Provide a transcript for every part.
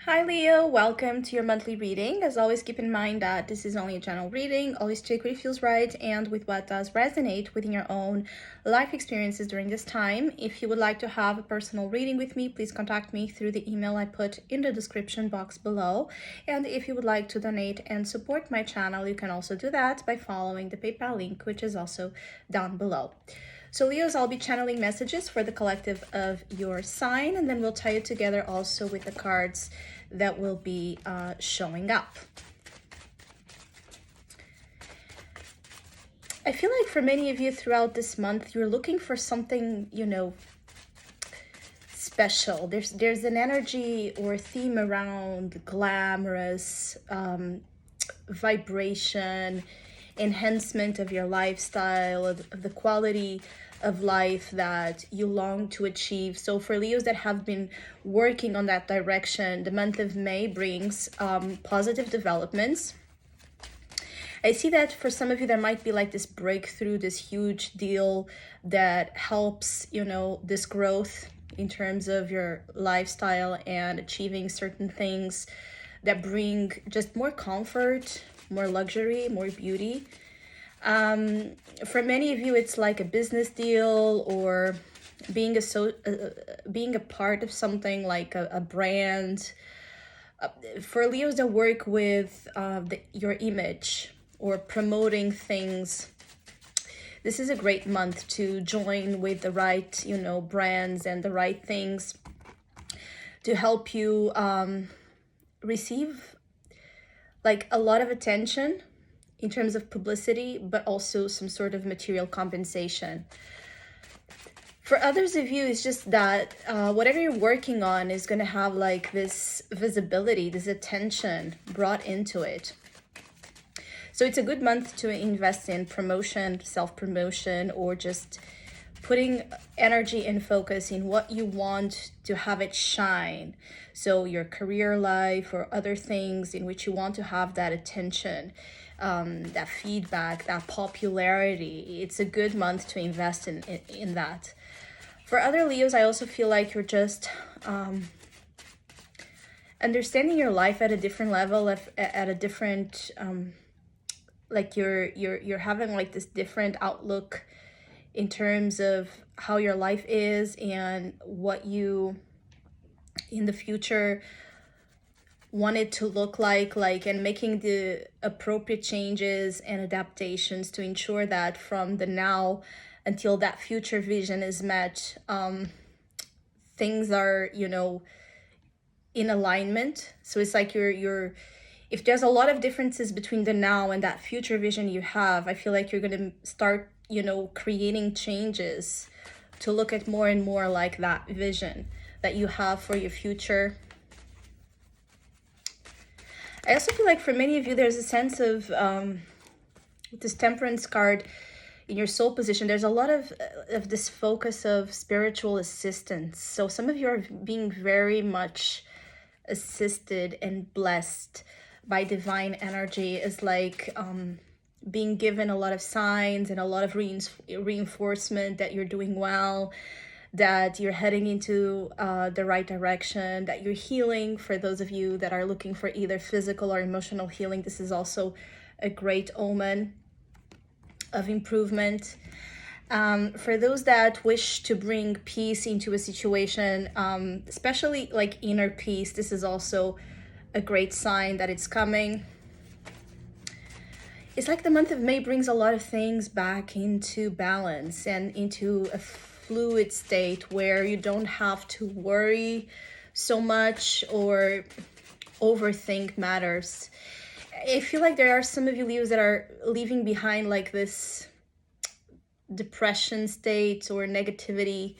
Hi Leo, welcome to your monthly reading. As always, keep in mind that this is only a general reading. Always take what feels right and with what does resonate within your own life experiences during this time. If you would like to have a personal reading with me, please contact me through the email I put in the description box below. And if you would like to donate and support my channel, you can also do that by following the PayPal link, which is also down below. So Leos, I'll be channeling messages for the collective of your sign, and then we'll tie it together also with the cards that will be showing up. I feel like for many of you throughout this month, you're looking for something, special. There's an energy or theme around glamorous, vibration, enhancement of your lifestyle, of the quality of life that you long to achieve. So for Leos that have been working on that direction, the month of May brings positive developments. I see that for some of you, there might be like this breakthrough, this huge deal that helps, this growth in terms of your lifestyle and achieving certain things that bring just more comfort, more luxury, more beauty. For many of you, it's like a business deal or being a part of something like a brand. For Leos that work with your image or promoting things, this is a great month to join with the right, brands and the right things to help you receive like a lot of attention in terms of publicity, but also some sort of material compensation. For others of you, it's just that whatever you're working on is going to have like this visibility, this attention brought into it. So it's a good month to invest in promotion, self-promotion, or just putting energy and focus in what you want to have it shine. So your career life or other things in which you want to have that attention, that feedback, that popularity. It's a good month to invest in that. For other Leos, I also feel like you're just understanding your life at a different level, at a different, like you're having like this different outlook in terms of how your life is and what you in the future want it to look like, and making the appropriate changes and adaptations to ensure that from the now until that future vision is met, things are, in alignment. So it's like you're if there's a lot of differences between the now and that future vision you have, I feel like you're going to start, creating changes to look at more and more like that vision that you have for your future. I also feel like for many of you, there's a sense of this Temperance card in your soul position. There's a lot of this focus of spiritual assistance. So some of you are being very much assisted and blessed by divine energy. Is like being given a lot of signs and a lot of reinforcement that you're doing well, that you're heading into the right direction, that you're healing. For those of you that are looking for either physical or emotional healing, this is also a great omen of improvement. For those that wish to bring peace into a situation, especially like inner peace, this is also a great sign that it's coming. It's like the month of May brings a lot of things back into balance and into a fluid state where you don't have to worry so much or overthink matters. I feel like there are some of you Leos that are leaving behind like this depression state or negativity,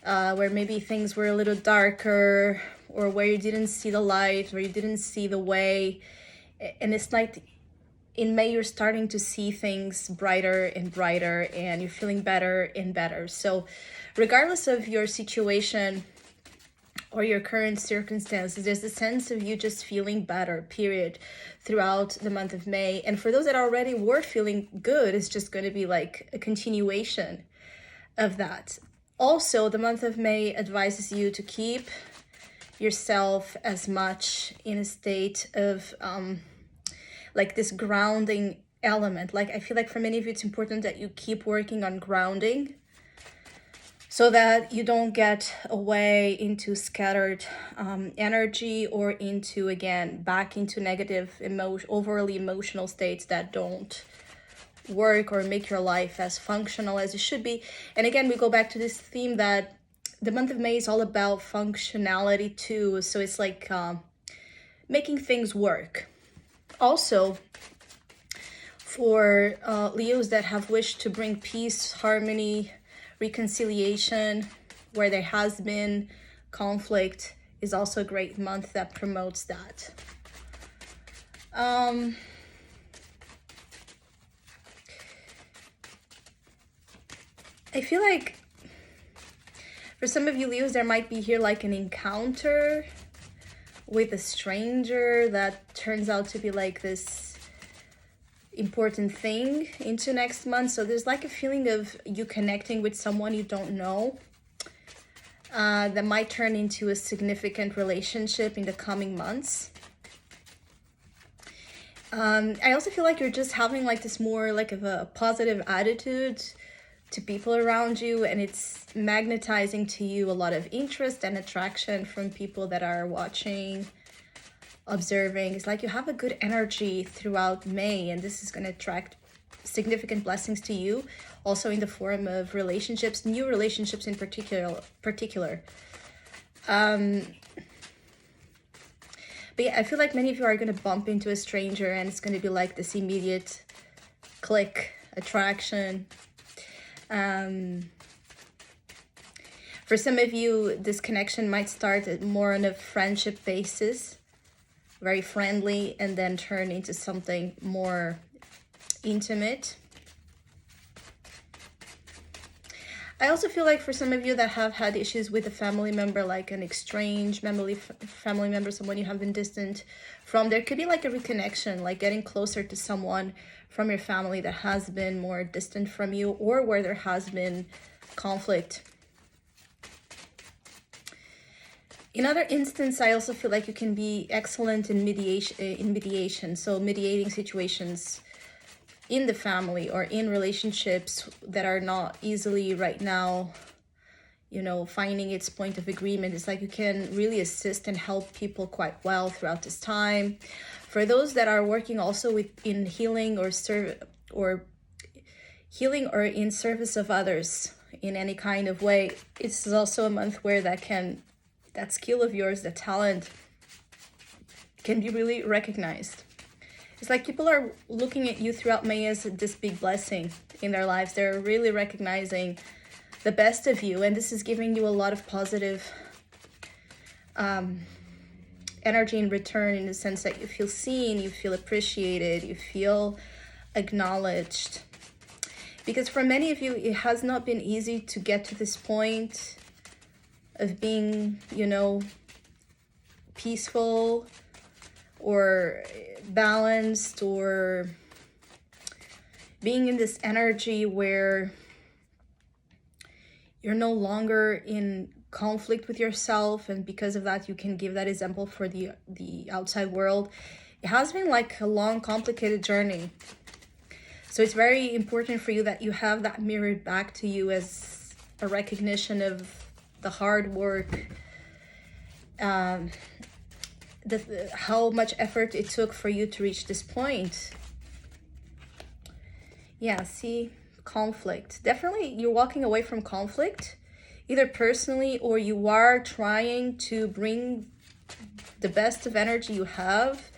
where maybe things were a little darker, or where you didn't see the light, or you didn't see the way. And it's like in May, you're starting to see things brighter and brighter, and you're feeling better and better. So regardless of your situation or your current circumstances, there's a sense of you just feeling better, period, throughout the month of May. And for those that already were feeling good, it's just going to be like a continuation of that. Also, the month of May advises you to keep yourself as much in a state of like this grounding element. Like I feel like for many of you it's important that you keep working on grounding so that you don't get away into scattered energy, or into, again, back into negative overly emotional states that don't work or make your life as functional as it should be. And again, we go back to this theme that the month of May is all about functionality too. So it's like making things work. Also, for Leos that have wished to bring peace, harmony, reconciliation where there has been conflict, is also a great month that promotes that. I feel like for some of you Leos, there might be here like an encounter with a stranger that turns out to be like this important thing into next month. So there's like a feeling of you connecting with someone you don't know that might turn into a significant relationship in the coming months. I also feel like you're just having like this more like of a positive attitude to people around you, and it's magnetizing to you a lot of interest and attraction from people that are watching, observing. It's like you have a good energy throughout May, and this is going to attract significant blessings to you, also in the form of relationships, new relationships in particular. But yeah, I feel like many of you are going to bump into a stranger, and it's going to be like this immediate click, attraction. For some of you, this connection might start more on a friendship basis, very friendly, and then turn into something more intimate. I also feel like for some of you that have had issues with a family member, like an estranged family member, someone you have been distant from, there could be like a reconnection, like getting closer to someone from your family that has been more distant from you, or where there has been conflict. In other instances, I also feel like you can be excellent in mediation. So mediating situations in the family or in relationships that are not easily right now, finding its point of agreement. It's like you can really assist and help people quite well throughout this time. For those that are working also in healing or in service of others in any kind of way, it's also a month where that skill of yours, the talent, can be really recognized. It's like people are looking at you throughout May as this big blessing in their lives. They're really recognizing the best of you, and this is giving you a lot of positive energy in return, in the sense that you feel seen, you feel appreciated, you feel acknowledged. Because for many of you, it has not been easy to get to this point of being, peaceful or balanced, or being in this energy where you're no longer in conflict with yourself, and because of that you can give that example for the outside world. It has been like a long, complicated journey. So it's very important for you that you have that mirrored back to you as a recognition of the hard work, how much effort it took for you to reach this point. Yeah, see, conflict. Definitely you're walking away from conflict, either personally, or you are trying to bring the best of energy you have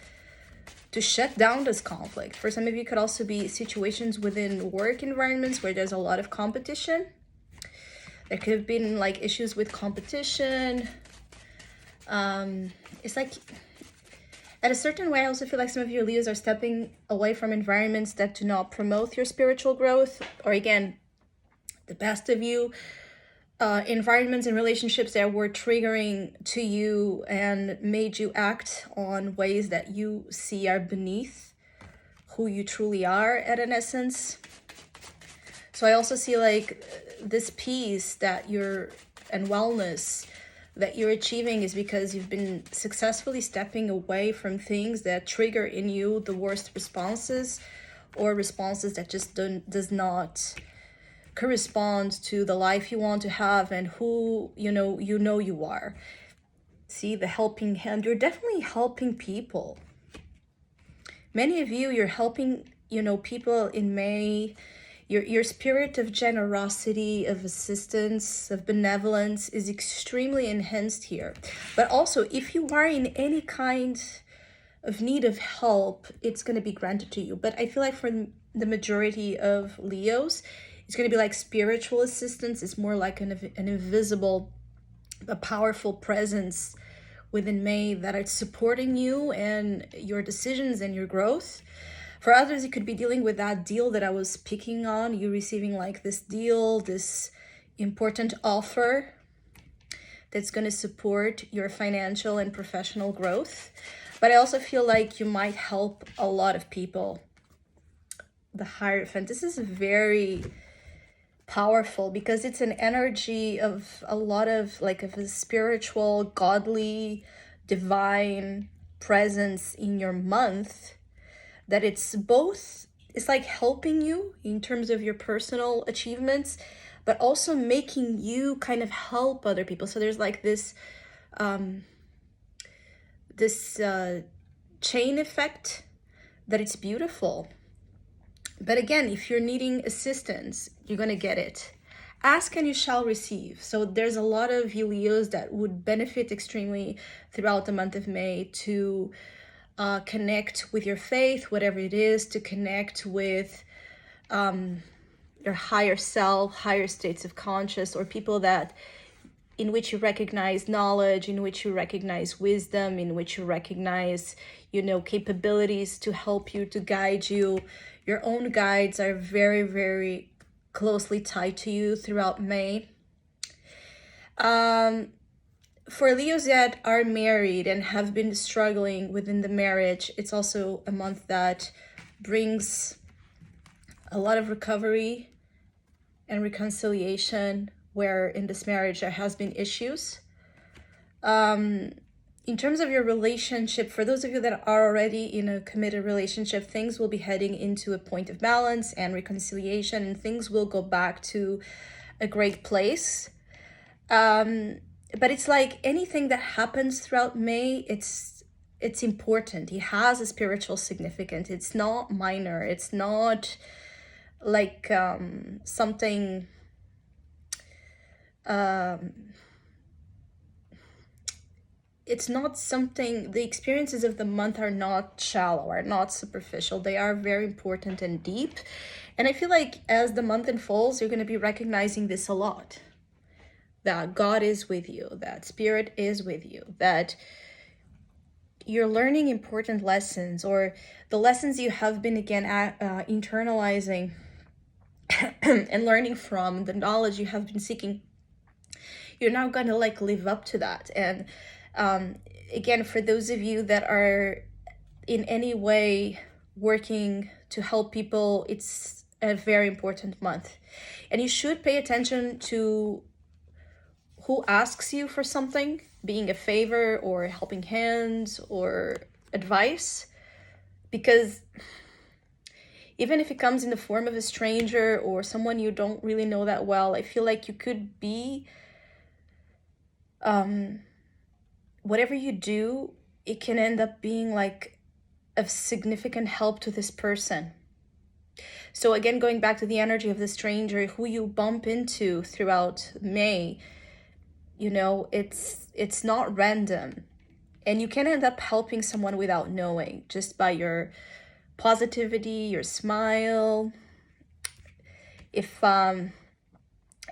to shut down this conflict. For some of you, it could also be situations within work environments where there's a lot of competition. There could have been like issues with competition. It's like at a certain way, I also feel like some of your Leos are stepping away from environments that do not promote your spiritual growth, or again, the best of you. Environments and relationships that were triggering to you and made you act on ways that you see are beneath who you truly are at an essence. So I also see like this peace that and wellness that you're achieving is because you've been successfully stepping away from things that trigger in you the worst responses, or responses that just does not correspond to the life you want to have and who you are. See the helping hand. You're definitely helping people. Many of you, you're helping people in May. Your spirit of generosity, of assistance, of benevolence is extremely enhanced here. But also, if you are in any kind of need of help, it's going to be granted to you. But I feel like for the majority of Leos, it's going to be like spiritual assistance. It's more like an invisible, a powerful presence within May that is supporting you and your decisions and your growth. For others, it could be dealing with that deal that I was picking on. You receiving like this deal, this important offer that's going to support your financial and professional growth. But I also feel like you might help a lot of people. The Hierophant, this is very powerful because it's an energy of a lot of like of a spiritual, godly, divine presence in your month. That it's like helping you in terms of your personal achievements, but also making you kind of help other people. So there's like this chain effect that it's beautiful. But again, if you're needing assistance, you're going to get it. Ask and you shall receive. So there's a lot of you Leos that would benefit extremely throughout the month of May to connect with your faith, whatever it is, to connect with your higher self, higher states of conscious, or people that in which you recognize knowledge, in which you recognize wisdom, in which you recognize, capabilities to help you, to guide you. Your own guides are very, very closely tied to you throughout May. For Leos that are married and have been struggling within the marriage, it's also a month that brings a lot of recovery and reconciliation where in this marriage there has been issues. In terms of your relationship, for those of you that are already in a committed relationship, things will be heading into a point of balance and reconciliation, and things will go back to a great place. But it's like anything that happens throughout May, it's important. It has a spiritual significance. It's not minor. It's not like something it's not something, the experiences of the month are not shallow, are not superficial. They are very important and deep. And I feel like as the month unfolds, you're going to be recognizing this a lot. That God is with you, that Spirit is with you, that you're learning important lessons, or the lessons you have been again internalizing and learning from, the knowledge you have been seeking. You're now going to like live up to that. And again, for those of you that are in any way working to help people, it's a very important month. And you should pay attention to who asks you for something, being a favor or helping hands or advice, because even if it comes in the form of a stranger or someone you don't really know that well, I feel like you could be, whatever you do, it can end up being like of significant help to this person. So again, going back to the energy of the stranger who you bump into throughout May, it's not random, and you can end up helping someone without knowing, just by your positivity, your smile. If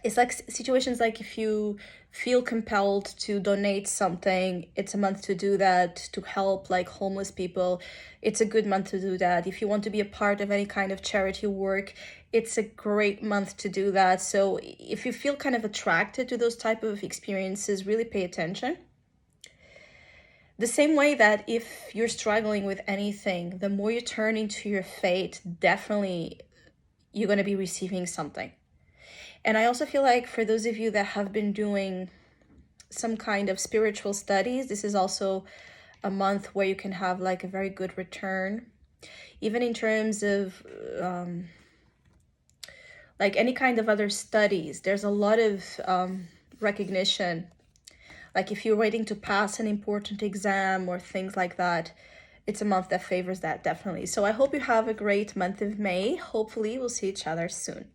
it's like situations like if you feel compelled to donate something, it's a month to do that, to help like homeless people. It's a good month to do that. If you want to be a part of any kind of charity work, it's a great month to do that. So if you feel kind of attracted to those type of experiences, really pay attention. The same way that if you're struggling with anything, the more you turn into your fate, definitely you're going to be receiving something. And I also feel like for those of you that have been doing some kind of spiritual studies, this is also a month where you can have like a very good return. Even in terms of like any kind of other studies, there's a lot of recognition. Like if you're waiting to pass an important exam or things like that, it's a month that favors that, definitely. So I hope you have a great month of May. Hopefully we'll see each other soon.